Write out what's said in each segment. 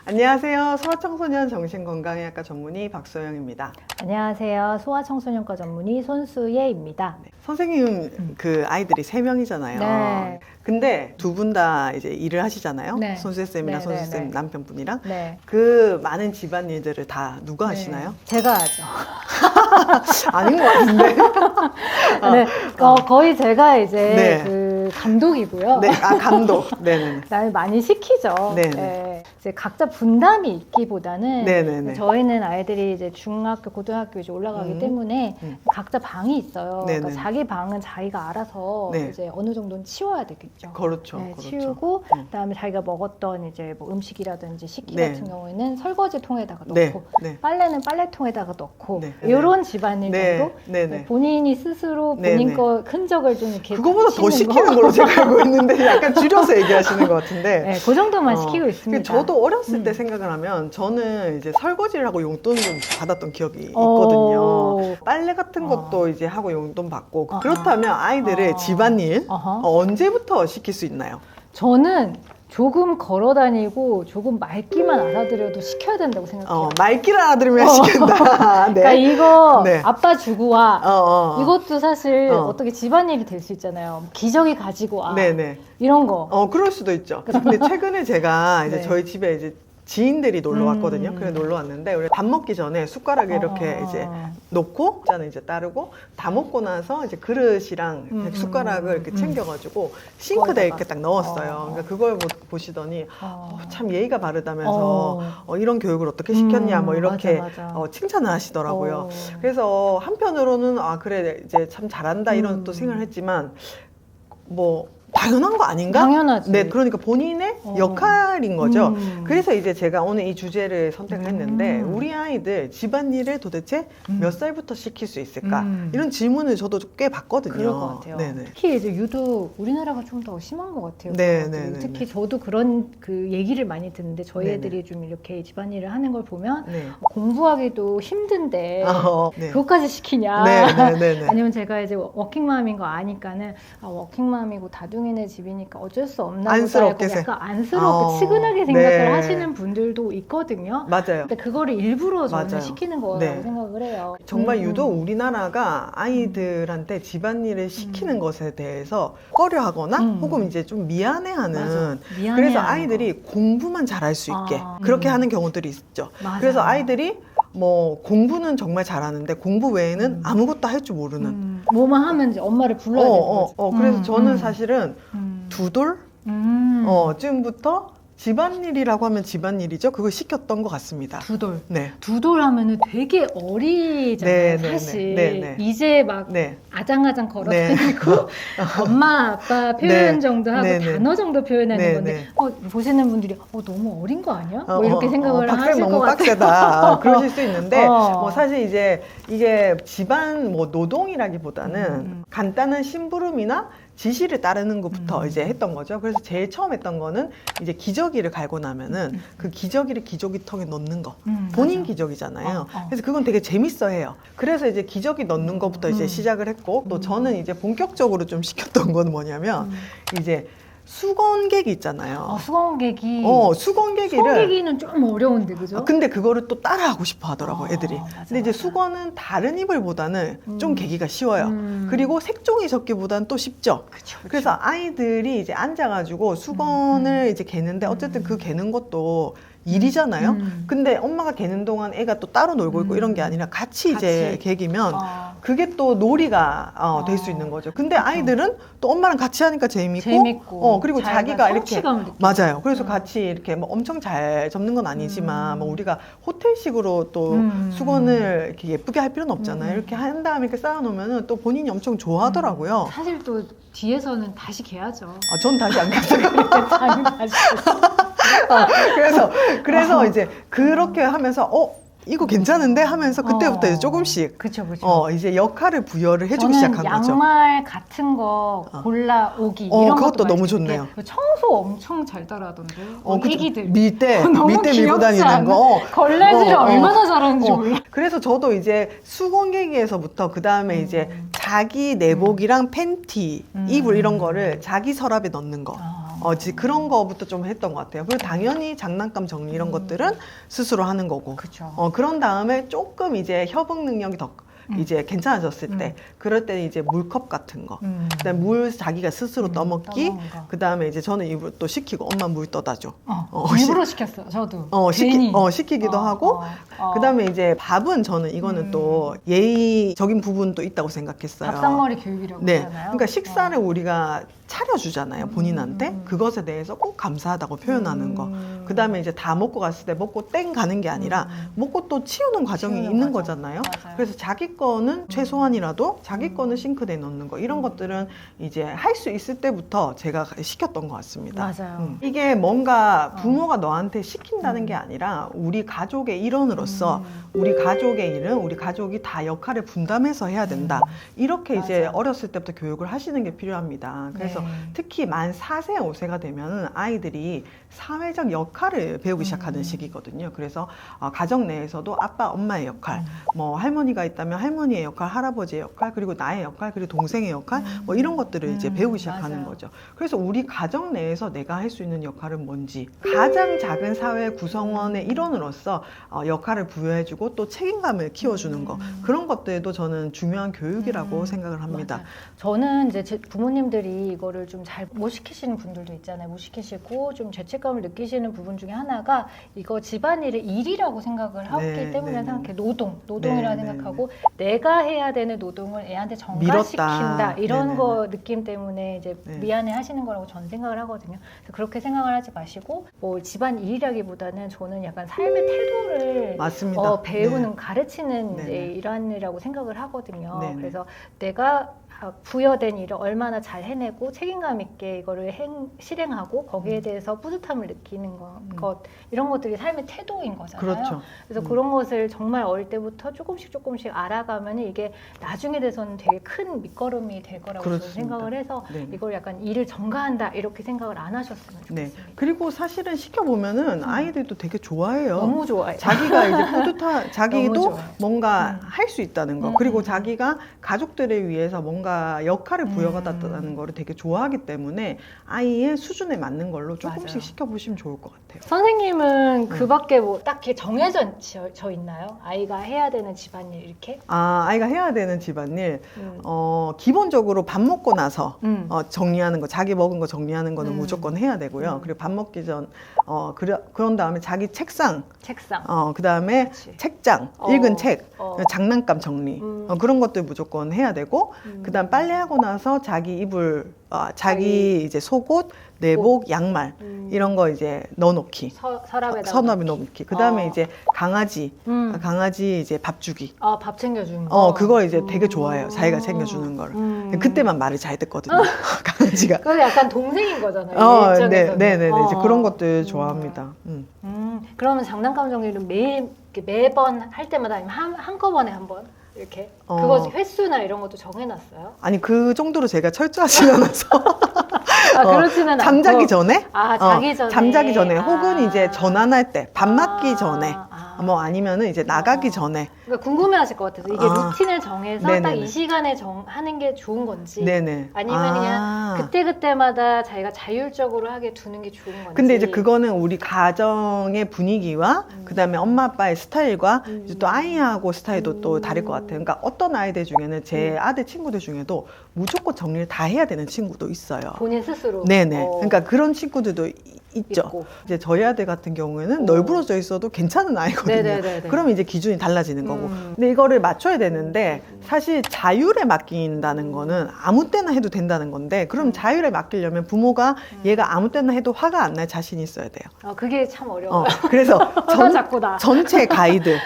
안녕하세요. 소아청소년 정신건강의학과 전문의 박소영입니다. 안녕하세요. 소아청소년과 전문의 손수예입니다. 네. 선생님 그 아이들이 3명이잖아요. 네. 근데 두 분 다 이제 일을 하시잖아요. 네. 손수쌤이랑 네, 손수쌤 네, 네. 남편분이랑. 네. 그 많은 집안일들을 다 누가 하시나요? 제가 하죠. 아닌 것 같은데. 네. 거의 제가 이제 네. 그 감독이고요. 네, 감독. 네네. 날 많이 시키죠. 네네. 네. 이제 각자 분담이 있기보다는 네네네. 저희는 아이들이 이제 중학교, 고등학교 이제 올라가기 때문에 각자 방이 있어요. 네네. 그러니까 자기 방은 자기가 알아서 네. 이제 어느 정도는 치워야 되겠죠. 그렇죠. 네, 그렇죠. 치우고 그다음에 자기가 먹었던 이제 뭐 음식이라든지 식기 네. 같은 경우에는 설거지 통에다가 넣고 네. 네. 빨래는 빨래통에다가 넣고 네. 이런 집안일 네. 정도 네네. 본인이 스스로 네, 본인 네. 거 흔적을 좀 이렇게 그거보다 더 치는 시키는 거. 걸로 제가 알고 있는데 약간 줄여서 얘기하시는 것 같은데. 네, 그 정도만 시키고 있습니다. 저도 어렸을 때 생각을 하면 저는 이제 설거지를 하고 용돈을 좀 받았던 기억이 있거든요. 빨래 같은 것도 이제 하고 용돈 받고. 그렇다면 아이들의 집안일 언제부터 시킬 수 있나요? 저는 조금 걸어 다니고 조금 말귀만 알아들여도 시켜야 된다고 생각해요. 말귀를 알아들으면 시킨다. 네. 그러니까 이거 네. 아빠 주고 와. 어. 이것도 사실 어떻게 집안일이 될 수 있잖아요. 기저귀 가지고 와. 네네. 이런 거. 그럴 수도 있죠. 근데 최근에 제가 이제 네. 저희 집에 이제 지인들이 놀러 왔거든요. 그래 놀러 왔는데 우리 밥 먹기 전에 숟가락에 이렇게 이제 놓고 잔을 이제 따르고 다 먹고 나서 이제 그릇이랑 숟가락을 이렇게 챙겨가지고 싱크대에 이렇게 딱 넣었어요. 그러니까 그걸 보시더니 참 예의가 바르다면서 이런 교육을 어떻게 시켰냐 뭐 이렇게 맞아. 칭찬을 하시더라고요. 그래서 한편으로는 그래 이제 참 잘한다 이런 또 생각을 했지만 뭐 당연한 거 아닌가? 당연하지. 네, 그러니까 본인의 역할인 거죠. 그래서 이제 제가 오늘 이 주제를 선택을 했는데 우리 아이들 집안일을 도대체 몇 살부터 시킬 수 있을까? 이런 질문을 저도 꽤 받거든요. 그럴 것 같아요. 네네. 특히 이제 유독 우리나라가 좀 더 심한 것 같아요. 네네네. 특히 저도 그런 그 얘기를 많이 듣는데 저희 네네. 애들이 좀 이렇게 집안일을 하는 걸 보면 네. 공부하기도 힘든데 네. 그것까지 시키냐? 네네네. 아니면 제가 이제 워킹맘인 거 아니까는 워킹맘이고 다둥이네 집이니까 어쩔 수 없나 안쓰럽게 보다. 약간 안쓰럽게 측은하게 생각을 네. 하시는 분들도 있거든요. 맞아요. 근데 그거를 일부러 저는 맞아요. 시키는 거라고 네. 생각을 해요. 정말 유독 우리나라가 아이들한테 집안일을 시키는 것에 대해서 꺼려하거나 혹은 이제 좀 미안해하는 그래서 아이들이 공부만 잘할 수 있게 그렇게 하는 경우들이 있죠. 맞아요. 그래서 아이들이 뭐 공부는 정말 잘하는데 공부 외에는 아무것도 할 줄 모르는 뭐만 하면 이제 엄마를 불러야 되는 거지. 그래서 저는 사실은 두 돌 쯤부터 집안일이라고 하면 집안일이죠. 그걸 시켰던 것 같습니다. 두돌. 네. 두돌 하면은 되게 어리잖아요, 네, 네, 사실. 네, 네. 이제 막 네. 아장아장 걸어 네. 다니고 엄마, 아빠 표현 네. 정도 하고 네, 네. 단어 정도 표현하는 네, 건데 네. 보시는 분들이 너무 어린 거 아니야? 뭐 이렇게 생각을 박쌤 하실 너무 것 같아요. 빡세다. 그러실 수 있는데 어. 뭐 사실 이제 이게 집안 뭐 노동이라기보다는 간단한 심부름이나 지시를 따르는 것부터 이제 했던 거죠. 그래서 제일 처음 했던 거는 이제 기저귀를 갈고 나면은 그 기저귀를 기저귀통에 넣는 거. 본인 맞아. 기저귀잖아요. 그래서 그건 되게 재밌어 해요. 그래서 이제 기저귀 넣는 것부터 이제 시작을 했고 또 저는 이제 본격적으로 좀 시켰던 건 뭐냐면 이제 수건개기 있잖아요. 수건개기. 수건개기를 수건개기는 좀 어려운데, 그죠? 근데 그거를 또 따라 하고 싶어 하더라고요, 애들이. 맞아, 근데 이제 맞아. 수건은 다른 이불보다는 좀 개기가 쉬워요. 그리고 색종이 접기보다는 또 쉽죠. 그쵸. 그래서 아이들이 이제 앉아가지고 수건을 이제 개는데 어쨌든 그 개는 것도 일이잖아요. 근데 엄마가 개는 동안 애가 또 따로 놀고 있고 이런 게 아니라 같이 이제 같이. 개기면 그게 또 놀이가 될 수 있는 거죠. 근데 아이들은 또 엄마랑 같이 하니까 재밌고 자기가 그리고 자기가 이렇게 성취감을 느끼고. 맞아요. 그래서 같이 이렇게 뭐 엄청 잘 접는 건 아니지만 뭐 우리가 호텔식으로 또 수건을 이렇게 예쁘게 할 필요는 없잖아요. 이렇게 한 다음에 이렇게 쌓아놓으면은 또 본인이 엄청 좋아하더라고요. 사실 또 뒤에서는 다시 개야죠. 전 다시 안 갔어요. 자기 다시. 그래서 이제 그렇게 하면서 이거 괜찮은데 하면서 그때부터 이제 조금씩 그쵸, 그쵸. 이제 역할을 부여를 해주기 저는 시작한 거죠. 양말 같은 거 골라 오기 이런 그것도 것도 너무 많이 좋네요. 듣게. 청소 엄청 잘 따라하던데. 그쵸. 애기들. 밀대 너무 밀고 귀엽지 다니는 않아? 거. 걸레질을 얼마나 잘하는지 몰라. 그래서 저도 이제 수건개기에서부터 그 다음에 이제 자기 내복이랑 팬티, 이불 이런 거를 자기 서랍에 넣는 거. 그런 거부터 좀 했던 것 같아요. 그리고 당연히 장난감 정리 이런 것들은 스스로 하는 거고. 그쵸. 그런 다음에 조금 이제 협응 능력이 더 이제 괜찮아졌을 때, 그럴 때 이제 물컵 같은 거, 그다음에 물 자기가 스스로 떠먹기, 떠먹는 거. 그다음에 이제 저는 이걸 또 시키고 엄마 물 떠다 줘. 일부러 시켰어요. 저도. 시키기도 하고, 그다음에 이제 밥은 저는 이거는 또 예의적인 부분도 있다고 생각했어요. 밥상머리 교육이라고 네, 하잖아요. 그러니까 식사를 우리가 차려주잖아요, 본인한테. 그것에 대해서 꼭 감사하다고 표현하는 거. 그 다음에 이제 다 먹고 갔을 때 먹고 땡 가는 게 아니라 먹고 또 치우는 과정이 치우는 있는 과정. 거잖아요. 맞아요. 그래서 자기 거는 최소한이라도 자기 거는 싱크대에 넣는 거. 이런 것들은 이제 할 수 있을 때부터 제가 시켰던 것 같습니다. 맞아요. 이게 뭔가 부모가 너한테 시킨다는 게 아니라 우리 가족의 일원으로서 우리 가족의 일은 우리 가족이 다 역할을 분담해서 해야 된다. 이렇게 이제 맞아요. 어렸을 때부터 교육을 하시는 게 필요합니다. 그래서 네. 특히 만 4세, 5세가 되면 아이들이 사회적 역할을 배우기 시작하는 시기거든요. 그래서 가정 내에서도 아빠, 엄마의 역할, 뭐 할머니가 있다면 할머니의 역할, 할아버지의 역할, 그리고 나의 역할, 그리고 동생의 역할, 뭐 이런 것들을 이제 배우기 시작하는 맞아요. 거죠. 그래서 우리 가정 내에서 내가 할 수 있는 역할은 뭔지, 가장 작은 사회 구성원의 일원으로서 역할을 부여해주고 또 책임감을 키워주는 거, 그런 것들도 저는 중요한 교육이라고 생각을 합니다. 맞아요. 저는 이제 제 부모님들이 이거를 좀 잘 못 시키시는 분들도 있잖아요. 못 시키시고 좀 죄책감을 느끼시는 부분 중에 하나가 이거 집안일을 일이라고 생각을 하기 네, 때문에 네, 생각해. 노동이라 네, 생각하고 내가 해야 되는 노동을 애한테 전가시킨다. 이런 네네네. 거 느낌 때문에 이제 네. 미안해 하시는 거라고 저는 생각을 하거든요. 그래서 그렇게 생각을 하지 마시고 뭐 집안 일이라기보다는 저는 약간 삶의 태도를 맞습니다. 배우는 네. 가르치는 네네. 이제 일환이라고 생각을 하거든요. 네네. 그래서 내가 부여된 일을 얼마나 잘 해내고 책임감 있게 이거를 실행하고 거기에 대해서 뿌듯함을 느끼는 것 이런 것들이 삶의 태도인 거잖아요. 그렇죠. 그래서 그런 것을 정말 어릴 때부터 조금씩 알아가면 이게 나중에 돼서는 되게 큰 밑거름이 될 거라고 저는 그렇습니다. 생각을 해서 네네. 이걸 약간 일을 전가한다 이렇게 생각을 안 하셨으면 네. 좋겠습니다. 그리고 사실은 시켜보면은 아이들도 되게 좋아해요. 너무 좋아요. 자기가 이제 자기도 너무 좋아요. 뭔가 할 수 있다는 거. 그리고 자기가 가족들을 위해서 뭔가 역할을 부여받았다는 거를 되게 좋아하기 때문에 아이의 수준에 맞는 걸로 조금씩 맞아요. 시켜보시면 좋을 것 같아요. 선생님은 그 밖에 뭐 딱히 정해져 있나요? 아이가 해야 되는 집안일 이렇게? 아이가 해야 되는 집안일, 기본적으로 밥 먹고 나서 정리하는 거, 자기 먹은 거 정리하는 거는 무조건 해야 되고요. 그리고 밥 먹기 전, 그런 다음에 자기 책상, 그 다음에 그치. 책장, 읽은 책, 장난감 장난감 정리, 그런 것들 무조건 해야 되고, 그 다음 빨래하고 나서 자기 이불, 자기 이제 속옷, 내복, 양말, 이런 거 이제 넣어놓기. 서랍에 넣어놓기. 그 다음에 이제 강아지 이제 밥 주기. 밥 챙겨주는 거. 그거 이제 되게 좋아해요. 자기가 챙겨주는 거를. 그때만 말을 잘 듣거든요. 강아지가. 그거 약간 동생인 거잖아요. 네네네. 이제 그런 것들 좋아합니다. 그러면 장난감 정리를 매번 할 때마다 아니면 한꺼번에 한 번? 이렇게? 그거 횟수나 이런 것도 정해놨어요? 아니, 그 정도로 제가 철저하지 않아서. 그렇지는 않고. 잠자기 전에? 자기 전에. 잠자기 전에. 혹은 이제 전환할 때, 밥 맞기 전에. 아. 뭐 아니면은 이제 나가기 전에. 그러니까 궁금해하실 것 같아서 이게 루틴을 정해서 딱 네네네. 이 시간에 하는 게 좋은 건지 네네. 아니면 그냥 그때그때마다 자기가 자율적으로 하게 두는 게 좋은 건지. 근데 이제 그거는 우리 가정의 분위기와 그다음에 엄마 아빠의 스타일과 이제 또 아이하고 스타일도 또 다를 것 같아요. 그러니까 어떤 아이들 중에는 제 아들 친구들 중에도 무조건 정리를 다 해야 되는 친구도 있어요. 본인 스스로. 네네. 그러니까 그런 친구들도 있죠. 있고. 이제 저희 아들 같은 경우에는 널브러져 있어도 괜찮은 아이거든요. 네네네네. 그러면 이제 기준이 달라지는 거고. 근데 이거를 맞춰야 되는데 사실 자율에 맡긴다는 거는 아무 때나 해도 된다는 건데 그럼 자율에 맡기려면 부모가 얘가 아무 때나 해도 화가 안 날 자신이 있어야 돼요. 그게 참 어려워요. 그래서 자꾸 나. 전체 가이드.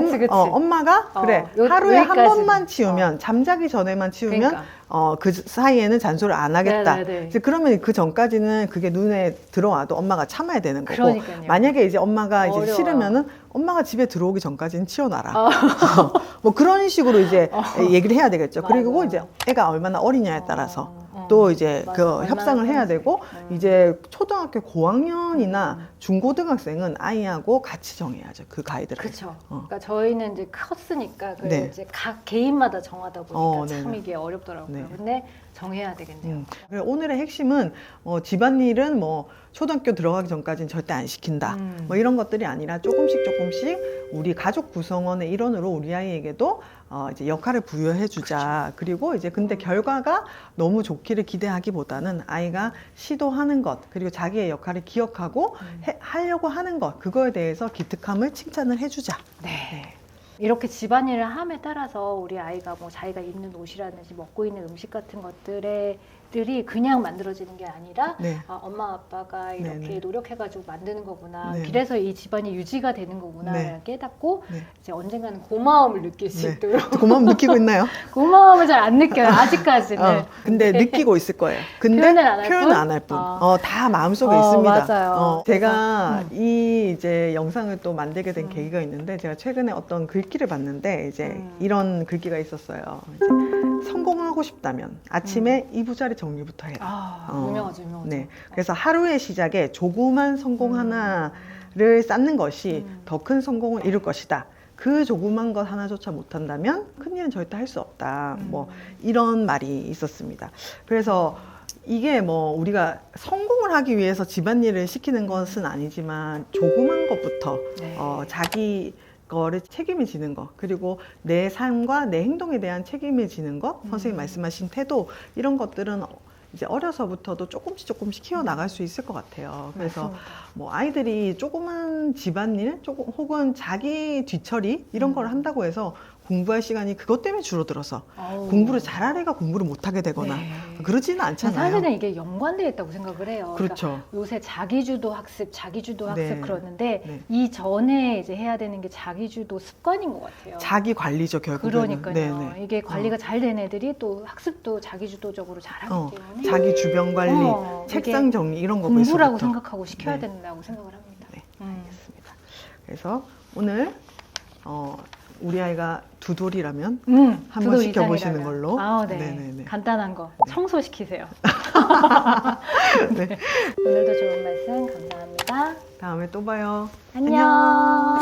그치. 엄마가 그래 하루에 한 여기까지는. 번만 치우면 잠자기 전에만 치우면 그러니까. 그 사이에는 잔소리를 안 하겠다. 네네네. 이제 그러면 그 전까지는 그게 눈에 들어와도 엄마가 참아야 되는 거고. 그러니까요. 만약에 이제 엄마가 이제 어려워요. 싫으면은 엄마가 집에 들어오기 전까지는 치워놔라. 뭐 그런 식으로 이제 얘기를 해야 되겠죠. 그리고 맞아요. 이제 애가 얼마나 어리냐에 따라서 또 이제 맞아. 그 얼마나 협상을 해야 큰지. 되고 이제 초등학교 고학년이나 중고등학생은 아이하고 같이 정해야죠. 그 가이드를. 그렇죠. 그러니까 저희는 이제 컸으니까 그래서 네. 이제 각 개인마다 정하다 보니까 참 네네. 이게 어렵더라고요. 네. 근데 정해야 되겠네요. 그래서 오늘의 핵심은 집안일은 뭐 초등학교 들어가기 전까지는 절대 안 시킨다. 뭐 이런 것들이 아니라 조금씩 우리 가족 구성원의 일원으로 우리 아이에게도 이제 역할을 부여해 주자. 그리고 이제 근데 결과가 너무 좋기를 기대하기보다는 아이가 시도하는 것, 그리고 자기의 역할을 기억하고 하려고 하는 것, 그거에 대해서 기특함을 칭찬을 해 주자. 네. 이렇게 집안일을 함에 따라서 우리 아이가 뭐 자기가 입는 옷이라든지 먹고 있는 음식 같은 것들이 그냥 만들어지는 게 아니라 네. 엄마 아빠가 이렇게 네네. 노력해가지고 만드는 거구나. 네. 그래서 이 집안이 유지가 되는 거구나. 네. 깨닫고 네. 이제 언젠가는 고마움을 느낄 수 네. 있도록. 고마움 느끼고 있나요? 고마움을 잘 안 느껴요. 아직까지는. 근데 느끼고 있을 거예요. 근데 표현을 안 할 표현을 뿐? 안 할 뿐. 아. 다 마음속에 있습니다. 맞아요. 제가 이 이제 영상을 또 만들게 된 계기가 있는데, 제가 최근에 어떤 글귀를 봤는데 이제 이런 글귀가 있었어요. 이제 성공하고 싶다면 아침에 이부자리 정리부터 해라. 유명하죠, 유명하죠. 네. 그래서 하루의 시작에 조그만 성공 하나를 쌓는 것이 더 큰 성공을 이룰 것이다. 그 조그만 것 하나조차 못한다면 큰 일은 절대 할 수 없다. 뭐 이런 말이 있었습니다. 그래서 이게 뭐 우리가 성공을 하기 위해서 집안일을 시키는 것은 아니지만 조그만 것부터 네. 자기 거를 책임을 지는 것, 그리고 내 삶과 내 행동에 대한 책임을 지는 것, 선생님 말씀하신 태도, 이런 것들은 이제 어려서부터도 조금씩 키워 나갈 수 있을 것 같아요. 그래서 맞습니다. 뭐 아이들이 조그만 집안일, 혹은 자기 뒤처리 이런 걸 한다고 해서 공부할 시간이 그것 때문에 줄어들어서 공부를 잘할 애가 공부를 못하게 되거나 네. 그러지는 않잖아요. 사실은 이게 연관되어 있다고 생각을 해요. 그렇죠. 그러니까 요새 자기주도 학습 네. 그러는데 네. 이 전에 이제 해야 되는 게 자기주도 습관인 것 같아요. 자기 관리죠, 결국에는. 그러니까요. 네네. 이게 관리가 잘 된 애들이 또 학습도 자기주도적으로 잘하기 때문에 자기 주변 관리, 책상 이게 정리 이런 거 공부라고 벌써부터. 생각하고 시켜야 네. 된다고 생각을 합니다. 네, 알겠습니다. 그래서 오늘 우리 아이가 두 돌이라면 한번 두도 시켜보시는 이상이라면. 걸로. 네. 네네네. 간단한 거 청소시키세요. 네. 오늘도 좋은 말씀 감사합니다. 다음에 또 봐요. 안녕.